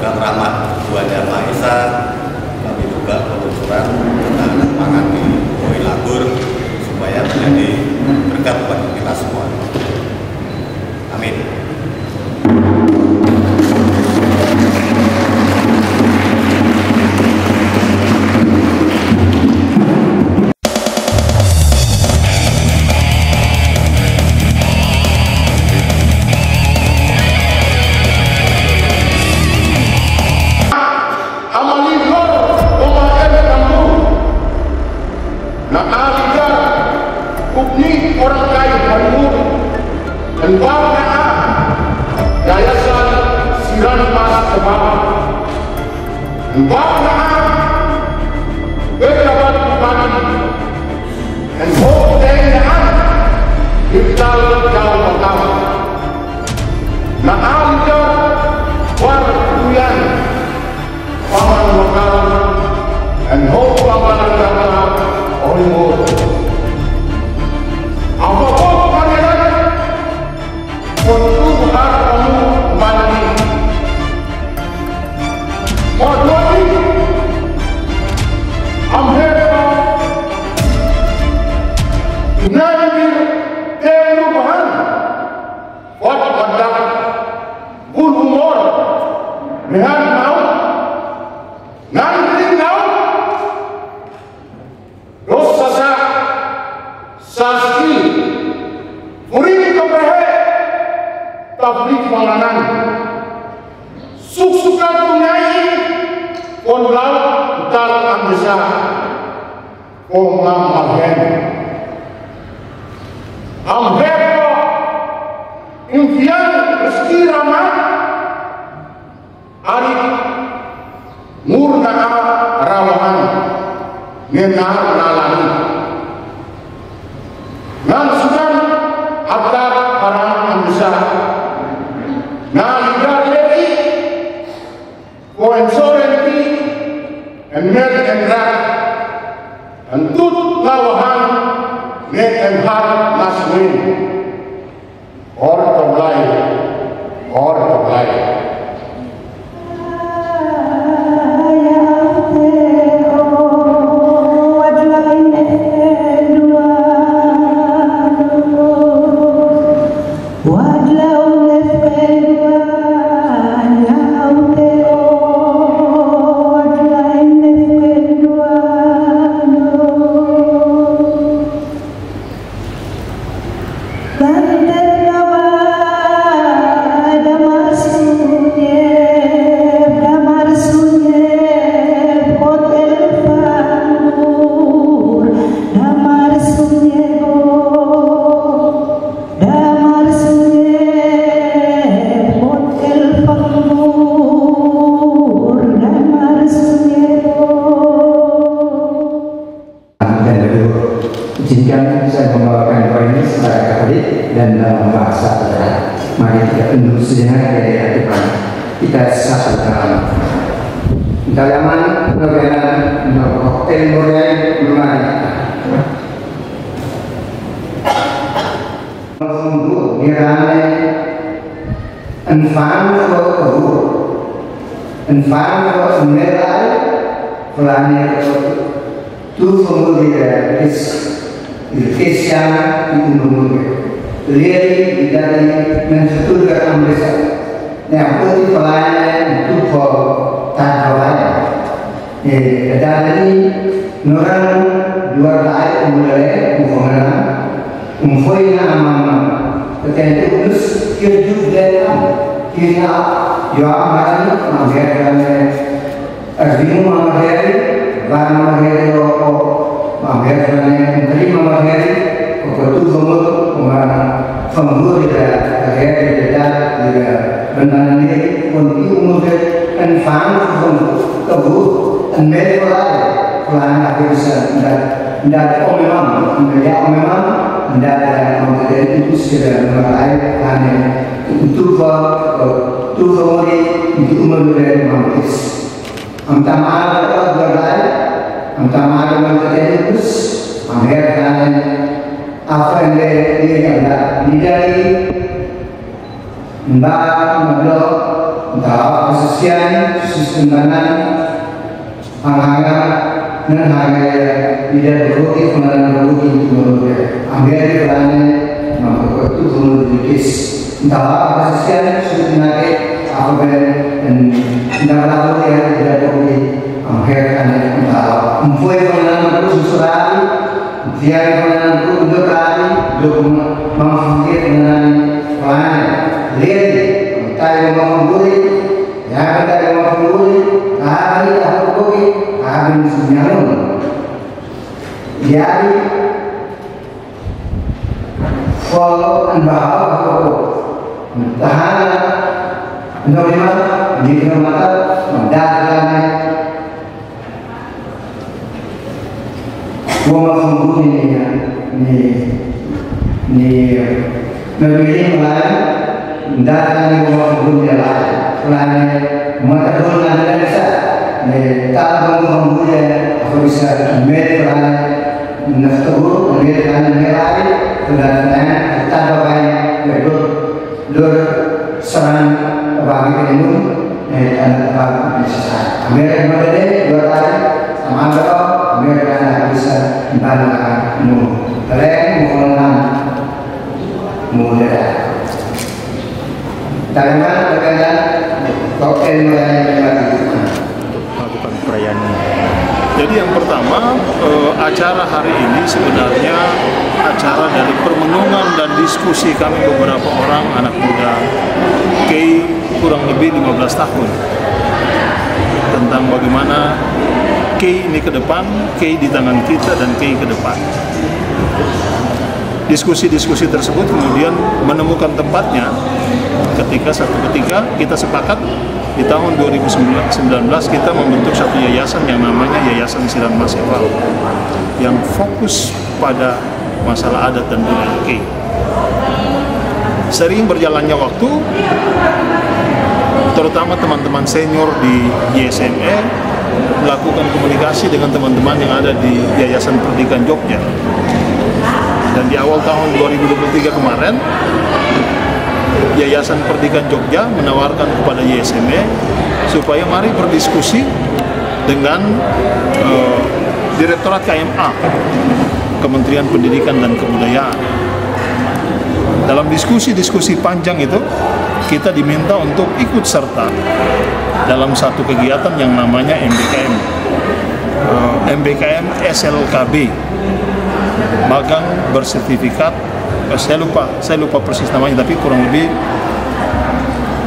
berkat rahmat Tuhan Yang Maha Esa, kami juga peluncuran ketahanan pangan di Boy Lagur supaya menjadi berkat bagi kita semua. Amin. Orang kaya Banur dan bangga Yayasan Siran Mas Kebab dan bangga Pejabat Bupati dan Hotengan Iftal Jawa Pertama na alga Warkuyan Paman Lokal dan Paman Negara Hollywood. Apapun pangeran untuk kamu mandi Wadwani Amhera Nanir Telubahan Wat Badak Bulhumor Mehan Nau Nanrin Nau Rosasa Saski Murid kepehe tablik malanan suk-suka tunai konlau utal ambesa omam mahen amheko impian rezeki ramah ari murna rawahan ngenar nalani nan sudan atar parang ambesa na ligar leki koensorenti and met and rat and tut lawahan net and har naswin or toblay Izinkan saya membawakan doa ini secara Katolik dan dalam bahasa daerah. Mari kita tunduk sejenak dari hadapan kita satu dalam dalaman novelan Hotel Moreal Lumari. Untuk dirame enfang ko kahu, enfang ko meral, planet tu kemudian Kristian itu menurut lihat dari mensuturkan Amritsar yang putih pelayan itu for tanpa pelayan dari orang dua tahun mulai umfoy na amam ketika itu terus kerja dalam kira jauh marah mengajarkan azim mengajar warna mengajar mengajarkan menerima mengajar waktu semut mengambil tidak agar tidak benar ini untuk umumnya enfang kebut mereka pelan akhir tidak memang tidak menjadi itu sudah mulai karena itu mori itu umur dari mampus antara berlain antara menjadi itu akhir karena apa yang dia ada di dari Mbak Melo Entah kesesian, kesusunan Hangangan Dan harga tidak berugi Kemudian berugi menurutnya Ambil di pelani Mampu menurut Entah kesesian, kesusunan Apabila Dan tidak lalu yang tidak berugi Ambil entah Empui kemudian bersusuran Dia kemudian berlari Memfikir dengan pelani Lihat tayo mamuli ya tayo mamuli hari aku kogi hari sunyaron jadi follow and bahawa aku tahan normal di mata mendatang gua mamuli ni memilih lain datang ke dunia lain, lain matador lain bisa, tak mengumpulkan apa bisa mereka nafsu, mereka lain, dan tak bagai lor serang bagi ilmu, dan apa bisa. Mereka berdua dua kali sama mereka bisa balik mu, mereka mudah. Karena berkaitan koktel melakukan perayaan ini. Jadi yang pertama, acara hari ini sebenarnya acara dari permenungan dan diskusi kami beberapa orang anak muda KEI kurang lebih 15 tahun tentang bagaimana KEI ini ke depan, KEI di tangan kita dan KEI ke depan. Diskusi-diskusi tersebut kemudian menemukan tempatnya ketika kita sepakat di tahun 2019 kita membentuk satu yayasan yang namanya Yayasan Siran Mas Ewal yang fokus pada masalah adat dan budaya KEI. Sering berjalannya waktu, terutama teman-teman senior di YSME melakukan komunikasi dengan teman-teman yang ada di Yayasan Pendidikan Jogja. Dan di awal tahun 2023 kemarin, Yayasan Pendidikan Jogja menawarkan kepada YSME supaya mari berdiskusi dengan Direktorat KMA, Kementerian Pendidikan dan Kebudayaan. Dalam diskusi-diskusi panjang itu, kita diminta untuk ikut serta dalam satu kegiatan yang namanya MBKM SLKB, magang bersertifikat. Saya lupa persis namanya, tapi kurang lebih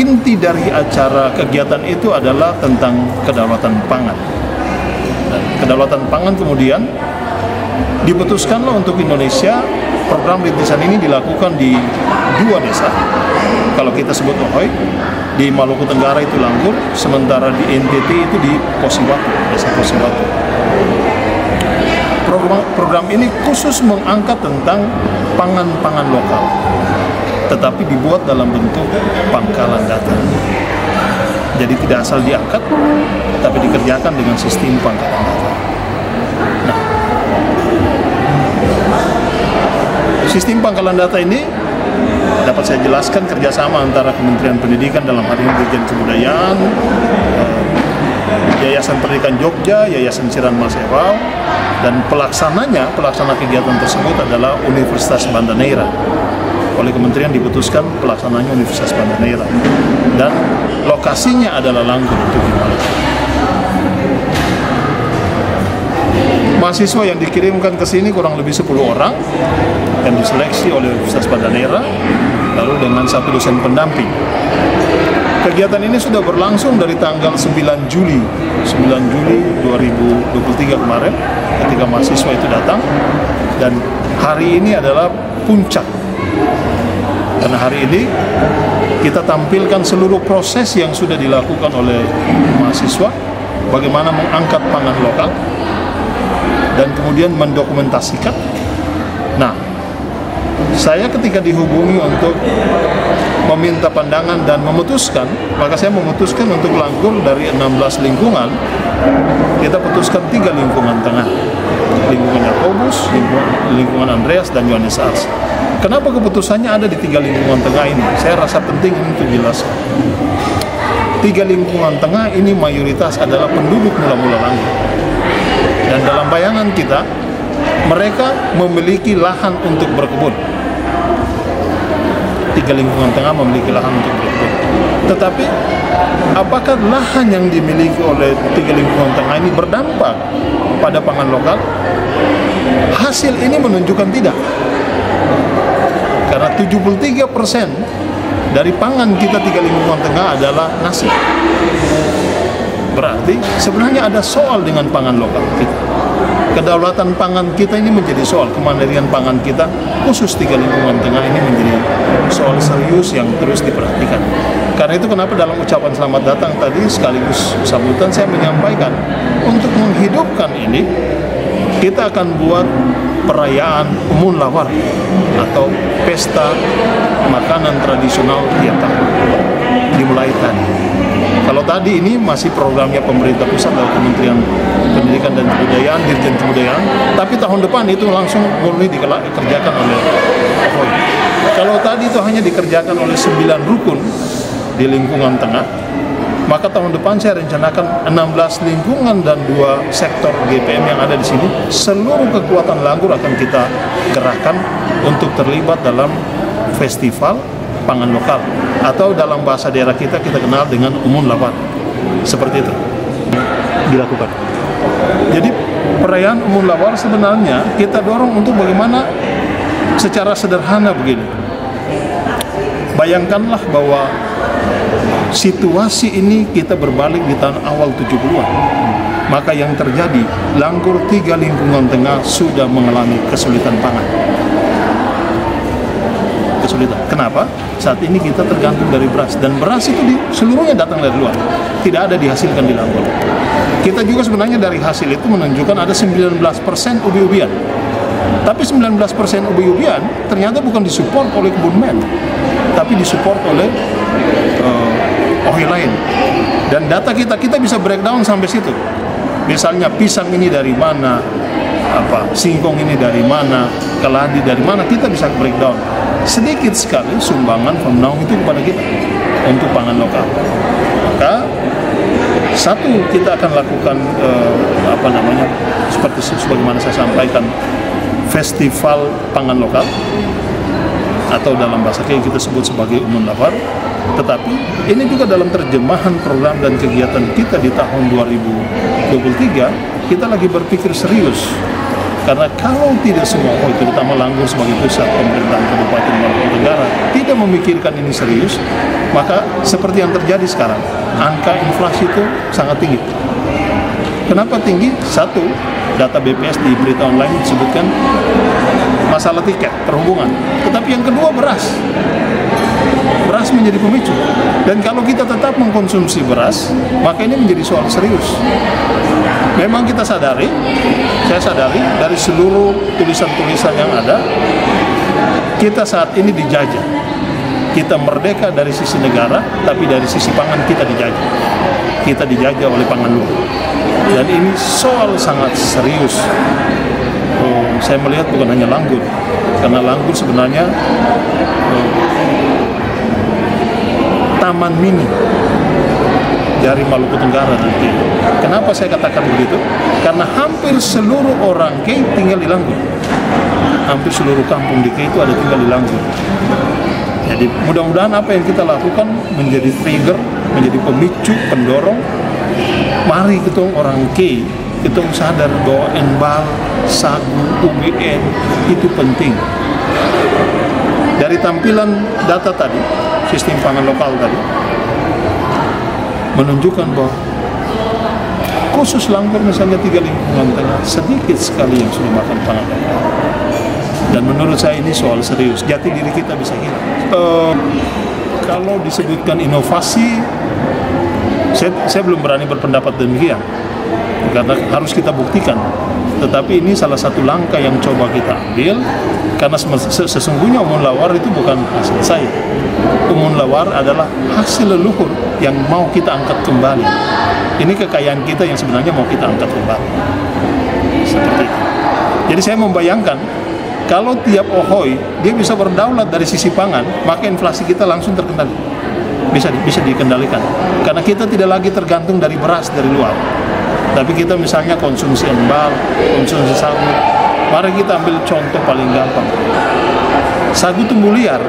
inti dari acara kegiatan itu adalah tentang kedaulatan pangan. Dan kedaulatan pangan kemudian diputuskanlah untuk Indonesia. Program rintisan ini dilakukan di 2 desa. Kalau kita sebut Ohoy, di Maluku Tenggara itu Langgur, sementara di NTT itu di Posiwatu, desa Posiwatu. Program ini khusus mengangkat tentang pangan-pangan lokal, tetapi dibuat dalam bentuk pangkalan data. Jadi tidak asal diangkat, tapi dikerjakan dengan sistem pangkalan data. Nah, sistem pangkalan data ini dapat saya jelaskan kerjasama antara Kementerian Pendidikan, dalam hal ini Dirjen Kebudayaan, Yayasan Pendidikan Jogja, Yayasan Siran Mas Ewal, dan pelaksana kegiatan tersebut adalah Universitas Banda Neira. Oleh Kementerian diputuskan pelaksananya Universitas Banda Neira, dan lokasinya adalah Langgur untuk di Maluku. Mahasiswa yang dikirimkan ke sini kurang lebih 10 orang yang diseleksi oleh Universitas Banda Neira, lalu dengan 1 dosen pendamping. Kegiatan ini sudah berlangsung dari tanggal 9 Juli 2023 kemarin ketika mahasiswa itu datang, dan hari ini adalah puncak. Karena hari ini kita tampilkan seluruh proses yang sudah dilakukan oleh mahasiswa, bagaimana mengangkat pangan lokal dan kemudian mendokumentasikan. Nah, saya ketika dihubungi untuk meminta pandangan dan memutuskan, maka saya memutuskan untuk Langgur dari 16 lingkungan, kita putuskan 3 lingkungan tengah. lingkungan Yakobus, lingkungan Andreas dan Yohanes Ars. Kenapa keputusannya ada di 3 lingkungan tengah ini? Saya rasa penting untuk jelaskan. 3 lingkungan tengah ini mayoritas adalah penduduk mula-mula Langgur. Dan dalam bayangan kita, mereka memiliki lahan untuk berkebun. 3 lingkungan tengah memiliki lahan untuk berkebun. Tetapi, apakah lahan yang dimiliki oleh 3 lingkungan tengah ini berdampak pada pangan lokal? Hasil ini menunjukkan tidak. Karena 73% dari pangan kita 3 lingkungan tengah adalah nasi. Berarti sebenarnya ada soal dengan pangan lokal kita. Kedaulatan pangan kita ini menjadi soal, kemandirian pangan kita khusus 3 lingkungan tengah ini menjadi soal serius yang terus diperhatikan. Karena itu kenapa dalam ucapan selamat datang tadi sekaligus sambutan saya menyampaikan untuk menghidupkan ini kita akan buat perayaan Umun Lawar atau pesta makanan tradisional tiap tahun dimulai tadi. Kalau tadi ini masih programnya pemerintah pusat atau Kementerian Pendidikan dan Kebudayaan, Dirjen Kebudayaan, tapi tahun depan itu langsung mulai dikerjakan oleh Ahoy. Kalau tadi itu hanya dikerjakan oleh 9 rukun di lingkungan tengah, maka tahun depan saya rencanakan 16 lingkungan dan 2 sektor GPM yang ada di sini. Seluruh kekuatan Langgur akan kita gerakkan untuk terlibat dalam festival pangan lokal atau dalam bahasa daerah kita kenal dengan Umun Lawar. Seperti itu dilakukan. Jadi perayaan Umun Lawar sebenarnya kita dorong untuk bagaimana secara sederhana begini. Bayangkanlah bahwa situasi ini kita berbalik di tahun awal 70-an. Maka yang terjadi, Langgur 3 lingkungan tengah sudah mengalami kesulitan pangan. Kesulitan. Kenapa? Saat ini kita tergantung dari beras. Dan beras itu seluruhnya datang dari luar. Tidak ada dihasilkan di Langgur. Kita juga sebenarnya dari hasil itu menunjukkan ada 19% ubi-ubian. Tapi 19% ubi-ubian ternyata bukan disupport oleh kebun men, tapi disupport oleh OHI lain. Dan data kita bisa breakdown sampai situ. Misalnya pisang ini dari mana, singkong ini dari mana, keladi dari mana, kita bisa breakdown. Sedikit sekali sumbangan Femnaung itu kepada kita untuk pangan lokal. Maka satu, kita akan lakukan seperti sebagaimana saya sampaikan, festival pangan lokal atau dalam bahasa kita sebut sebagai Umun Lawar. Tetapi ini juga dalam terjemahan program dan kegiatan kita di tahun 2023, kita lagi berpikir serius. Karena kalau tidak semua, terutama Langgur sebagai pusat pemerintahan Kabupaten Maluku Tenggara tidak memikirkan ini serius, maka seperti yang terjadi sekarang, angka inflasi itu sangat tinggi. Kenapa tinggi? Satu, data BPS di berita online disebutkan masalah tiket perhubungan. Tetapi yang kedua, beras menjadi pemicu. Dan kalau kita tetap mengkonsumsi beras, maka ini menjadi soal serius. Memang kita sadari, saya sadari dari seluruh tulisan-tulisan yang ada, kita saat ini dijajah. Kita merdeka dari sisi negara, tapi dari sisi pangan kita dijajah. Kita dijajah oleh pangan luar. Dan ini soal sangat serius. Saya melihat bukan hanya Langgur, karena Langgur sebenarnya taman mini dari Maluku Tenggara nanti. Kenapa saya katakan begitu? Karena hampir seluruh orang Kei tinggal di Langgur. Hampir seluruh kampung di Kei itu ada tinggal di Langgur. Jadi mudah-mudahan apa yang kita lakukan menjadi trigger, menjadi pemicu, pendorong. Mari kita orang Kei, kita sadar bahwa enbal, sagu, UBN itu penting. Dari tampilan data tadi, sistem pangan lokal tadi, menunjukkan bahwa khusus Langgur misalnya 3 lingkungan tengah, sedikit sekali yang sudah makan pangan lokal. Dan menurut saya ini soal serius, jati diri kita bisa hilang. Kalau disebutkan inovasi, saya belum berani berpendapat demikian, karena harus kita buktikan. Tetapi ini salah satu langkah yang coba kita ambil, karena sesungguhnya Umun Lawar itu bukan hasil saya. Umun Lawar adalah hasil leluhur yang mau kita angkat kembali. Ini kekayaan kita yang sebenarnya mau kita angkat kembali. seperti itu. Jadi saya membayangkan kalau tiap Ohoy dia bisa berdaulat dari sisi pangan, maka inflasi kita langsung terkendali, bisa dikendalikan. Karena kita tidak lagi tergantung dari beras dari luar, tapi kita misalnya konsumsi embal, konsumsi sagu. Mari kita ambil contoh paling gampang. Sagu tumbuh liar,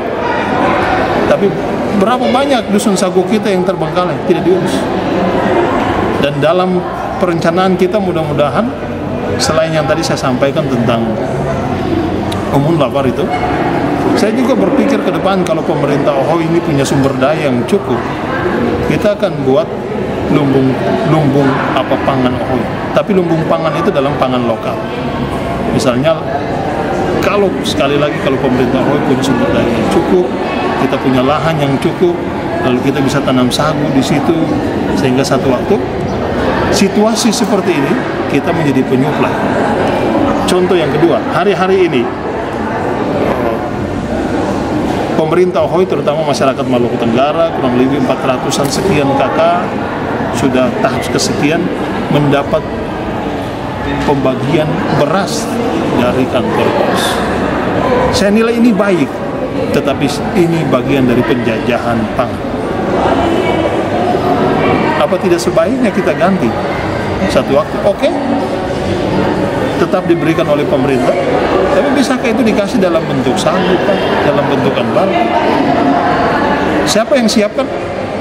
tapi berapa banyak dusun sagu kita yang terbengkalai, tidak diurus. Dan dalam perencanaan kita mudah-mudahan, selain yang tadi saya sampaikan tentang umun lapar itu, saya juga berpikir ke depan kalau pemerintah Ohoy ini punya sumber daya yang cukup, kita akan buat lumbung apa pangan Ohoy. Tapi lumbung pangan itu dalam pangan lokal. Misalnya kalau sekali lagi kalau pemerintah Ohoy punya sumber daya yang cukup, kita punya lahan yang cukup, lalu kita bisa tanam sagu di situ, sehingga satu waktu situasi seperti ini kita menjadi penyuplai. Contoh yang kedua, hari-hari ini pemerintah Ohoy, terutama masyarakat Maluku Tenggara, kurang lebih 400-an sekian kakak sudah tahap kesekian mendapat pembagian beras dari kantor pos. Saya nilai ini baik, tetapi ini bagian dari penjajahan pangan. Apa tidak sebaiknya kita ganti satu waktu? Oke, tetap diberikan oleh pemerintah, tapi bisakah itu dikasih dalam bentuk sagu, dalam bentuk embal? Siapa yang siapkan?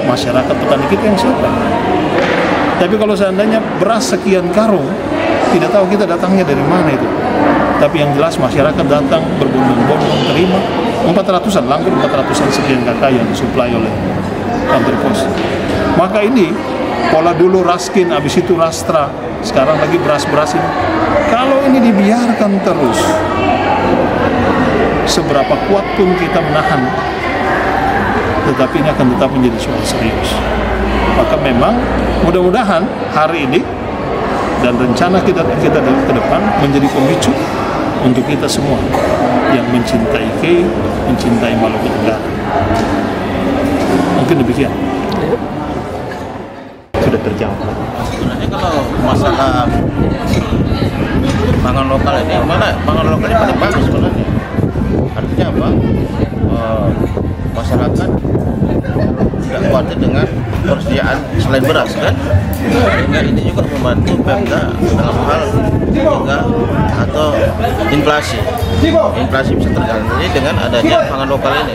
Masyarakat petani kita yang siapkan. Tapi kalau seandainya beras sekian karung, tidak tahu kita datangnya dari mana itu. Tapi yang jelas masyarakat datang berbondong-bondong terima 400-an, langsung 400-an sekian kakak yang disuplai oleh kantor pos. Maka ini pola dulu Raskin, habis itu Rastra, sekarang lagi beras-beras ini. Kalau ini dibiarkan terus, seberapa kuat pun kita menahan, tetapi ini akan tetap menjadi soal serius. Maka memang mudah-mudahan hari ini dan rencana kita ke depan menjadi pemicu untuk kita semua yang mencintai Kei, mencintai Maluku Tenggara. Mungkin demikian. Sudah terjawab. Sebenarnya kalau masalah pangan lokal ini, pangan lokal ini paling bagus sebenarnya. Artinya apa? Masyarakat tidak khawatir dengan persediaan selain beras kan, sehingga ini juga membantu Pemda dalam hal juga atau inflasi bisa terganggu dengan adanya pangan lokal ini.